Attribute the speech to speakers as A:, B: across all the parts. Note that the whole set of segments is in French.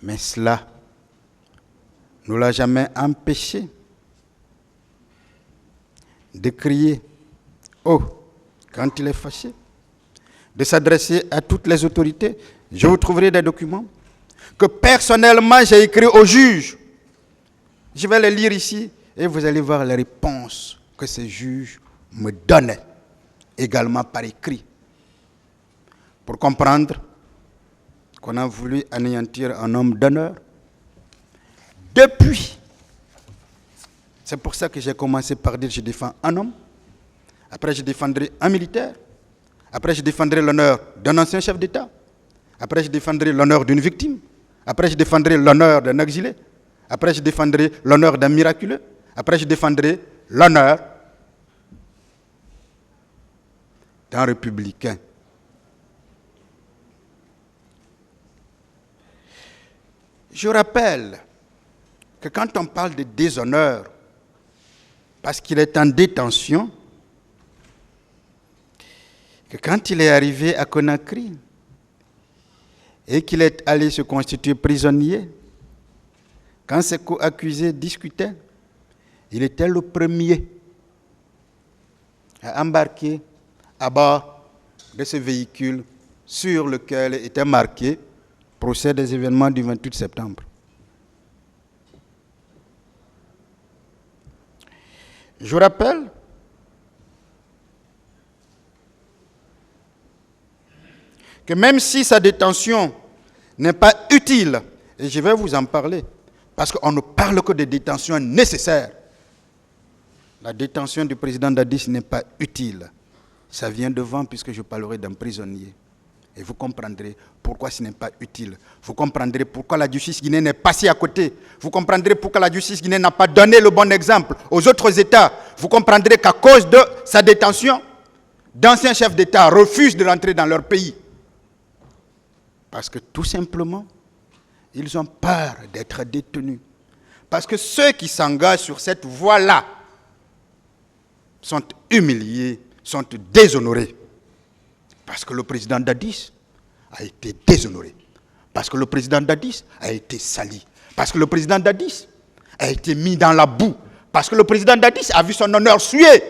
A: Mais cela ne l'a jamais empêché de crier « Oh !» quand il est fâché, de s'adresser à toutes les autorités. Je vous trouverai des documents que personnellement j'ai écrits au juge. Je vais les lire ici et vous allez voir les réponses que ces juges me donnaient, également par écrit, pour comprendre qu'on a voulu anéantir un homme d'honneur. Depuis, c'est pour ça que j'ai commencé par dire je défends un homme, après je défendrai un militaire, après je défendrai l'honneur d'un ancien chef d'État, après je défendrai l'honneur d'une victime, après je défendrai l'honneur d'un exilé, après je défendrai l'honneur d'un miraculeux, après je défendrai l'honneur d'un républicain. Je rappelle que quand on parle de déshonneur, parce qu'il est en détention, que quand il est arrivé à Conakry et qu'il est allé se constituer prisonnier, quand ses co-accusés discutaient, il était le premier à embarquer à bord de ce véhicule sur lequel était marqué « Procès des événements du 28 septembre ». Je rappelle que même si sa détention n'est pas utile, et je vais vous en parler, parce qu'on ne parle que de détention nécessaire, la détention du président Dadis n'est pas utile. Ça vient devant puisque je parlerai d'un prisonnier. Et vous comprendrez pourquoi ce n'est pas utile. Vous comprendrez pourquoi la justice guinéenne est passée à côté. Vous comprendrez pourquoi la justice guinéenne n'a pas donné le bon exemple aux autres États. Vous comprendrez qu'à cause de sa détention, d'anciens chefs d'État refusent de rentrer dans leur pays. Parce que tout simplement, ils ont peur d'être détenus. Parce que ceux qui s'engagent sur cette voie-là sont humiliés, sont déshonorés. Parce que le président Dadis a été déshonoré. Parce que le président Dadis a été sali. Parce que le président Dadis a été mis dans la boue. Parce que le président Dadis a vu son honneur suer.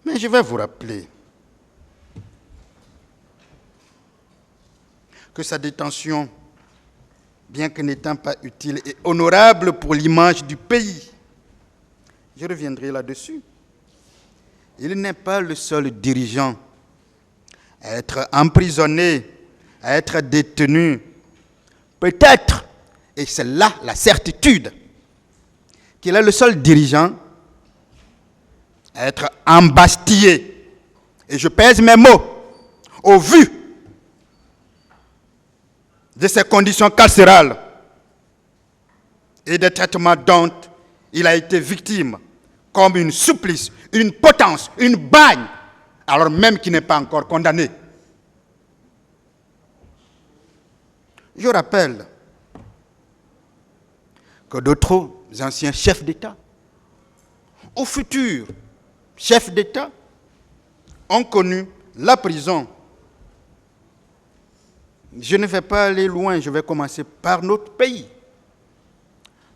A: Mais je vais vous rappeler que sa détention, bien que n'étant pas utile, est honorable pour l'image du pays. Je reviendrai là-dessus. Il n'est pas le seul dirigeant à être emprisonné, à être détenu. Peut-être, et c'est là la certitude, qu'il est le seul dirigeant à être embastillé. Et je pèse mes mots, au vu de ces conditions carcérales et des traitements dont il a été victime, comme une supplice, une potence, une bagne, alors même qu'il n'est pas encore condamné. Je rappelle que d'autres anciens chefs d'État, ou futurs chefs d'État, ont connu la prison. Je ne vais pas aller loin, je vais commencer par notre pays.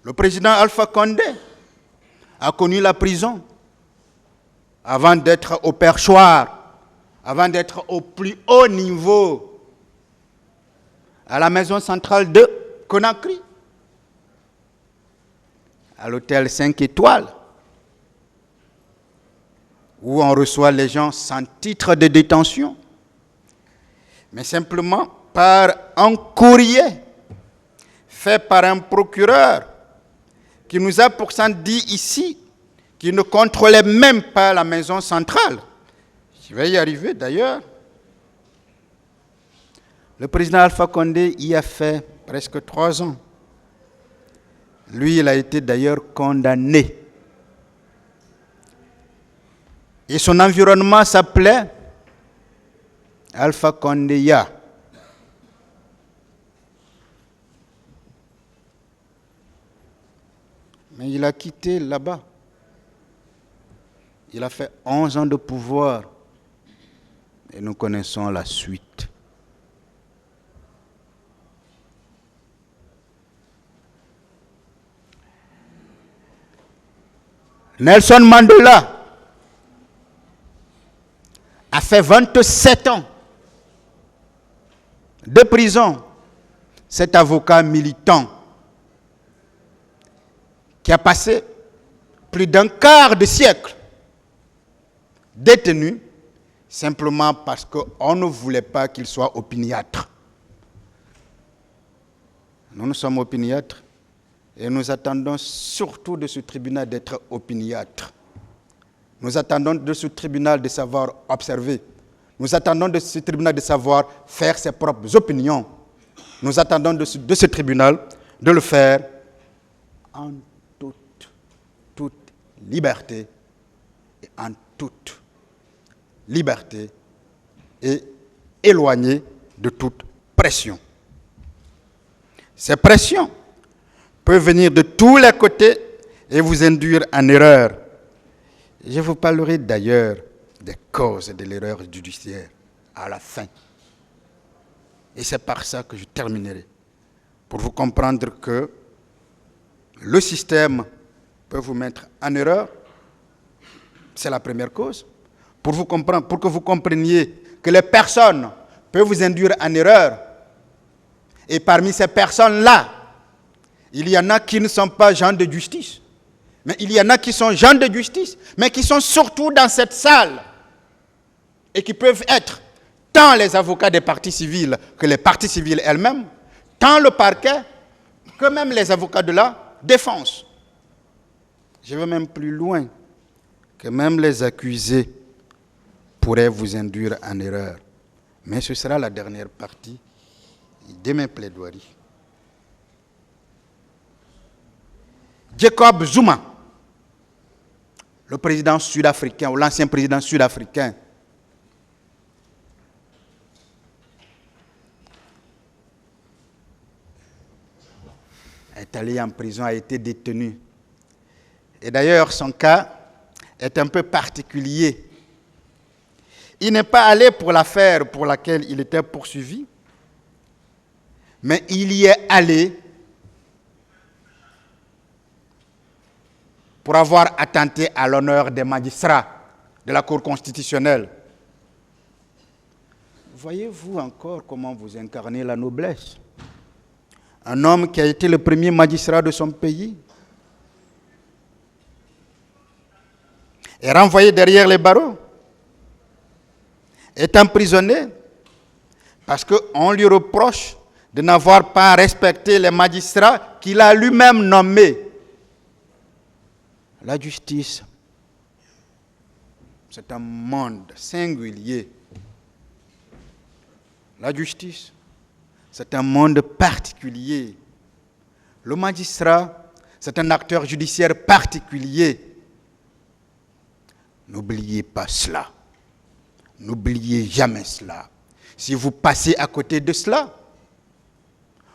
A: Le président Alpha Condé a connu la prison avant d'être au perchoir, avant d'être au plus haut niveau, à la maison centrale de Conakry, à l'hôtel 5 étoiles, où on reçoit les gens sans titre de détention, mais simplement par un courrier fait par un procureur qui nous a pourtant dit ici qu'il ne contrôlait même pas la maison centrale. Je vais y arriver d'ailleurs. Le président Alpha Condé y a fait presque 3 ans. Lui, il a été d'ailleurs condamné. Et son environnement s'appelait Alpha Condéya. Mais il a quitté là-bas. Il a fait 11 ans de pouvoir. Et nous connaissons la suite. Nelson Mandela a fait 27 ans de prison. Cet avocat militant qui a passé plus d'un quart de siècle détenu simplement parce qu'on ne voulait pas qu'il soit opiniâtre. Nous sommes opiniâtres et nous attendons surtout de ce tribunal d'être opiniâtre. Nous attendons de ce tribunal de savoir observer. Nous attendons de ce tribunal de savoir faire ses propres opinions. Nous attendons de ce tribunal de le faire en toute liberté et en toute liberté et éloigné de toute pression. Ces pressions peuvent venir de tous les côtés et vous induire en erreur. Je vous parlerai d'ailleurs des causes de l'erreur judiciaire à la fin. Et c'est par ça que je terminerai. Pour vous comprendre que le système peut vous mettre en erreur, c'est la première cause. Pour que vous compreniez que les personnes peuvent vous induire en erreur. Et parmi ces personnes-là, il y en a qui ne sont pas gens de justice. Mais il y en a qui sont gens de justice, mais qui sont surtout dans cette salle. Et qui peuvent être tant les avocats des parties civiles que les parties civiles elles-mêmes, tant le parquet que même les avocats de la défense. Je vais même plus loin, que même les accusés pourraient vous induire en erreur. Mais ce sera la dernière partie de mes plaidoiries. Jacob Zuma, le président sud-africain, ou l'ancien président sud-africain, est allé en prison, a été détenu. Et d'ailleurs, son cas est un peu particulier. Il n'est pas allé pour l'affaire pour laquelle il était poursuivi, mais il y est allé pour avoir attenté à l'honneur des magistrats de la Cour constitutionnelle. Voyez-vous encore comment vous incarnez la noblesse? Un homme qui a été le premier magistrat de son pays est renvoyé derrière les barreaux, est emprisonné parce qu'on lui reproche de n'avoir pas respecté les magistrats qu'il a lui-même nommés. La justice, c'est un monde singulier. La justice, c'est un monde particulier. Le magistrat, c'est un acteur judiciaire particulier. N'oubliez pas cela. N'oubliez jamais cela. Si vous passez à côté de cela,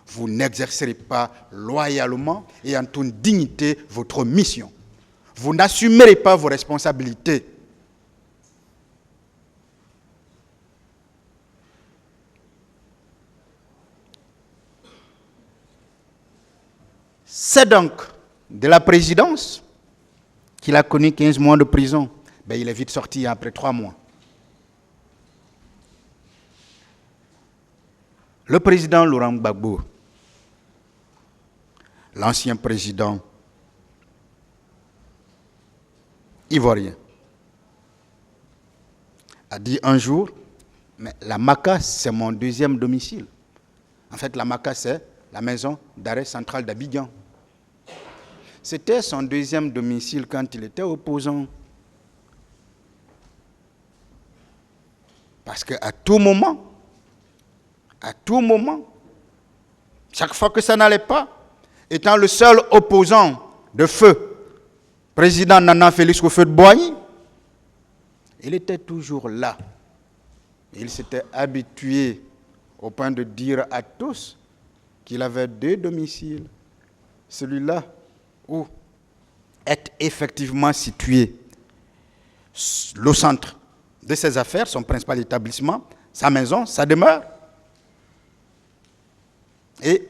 A: vous n'exercerez pas loyalement et en toute dignité votre mission. Vous n'assumerez pas vos responsabilités. C'est donc de la présidence qu'il a connu 15 mois de prison. Ben, il est vite sorti après 3 mois. Le président Laurent Gbagbo, l'ancien président ivoirien, a dit un jour, mais la MACA, c'est mon deuxième domicile. En fait, la MACA, c'est la maison d'arrêt centrale d'Abidjan. C'était son deuxième domicile quand il était opposant. Parce qu'à tout moment, chaque fois que ça n'allait pas, étant le seul opposant de feu, président Nana Félix Houphouët-Boigny, il était toujours là. Il s'était habitué au point de dire à tous qu'il avait 2 domiciles. Celui-là où est effectivement situé le centre de ses affaires, son principal établissement, sa maison, sa demeure. Et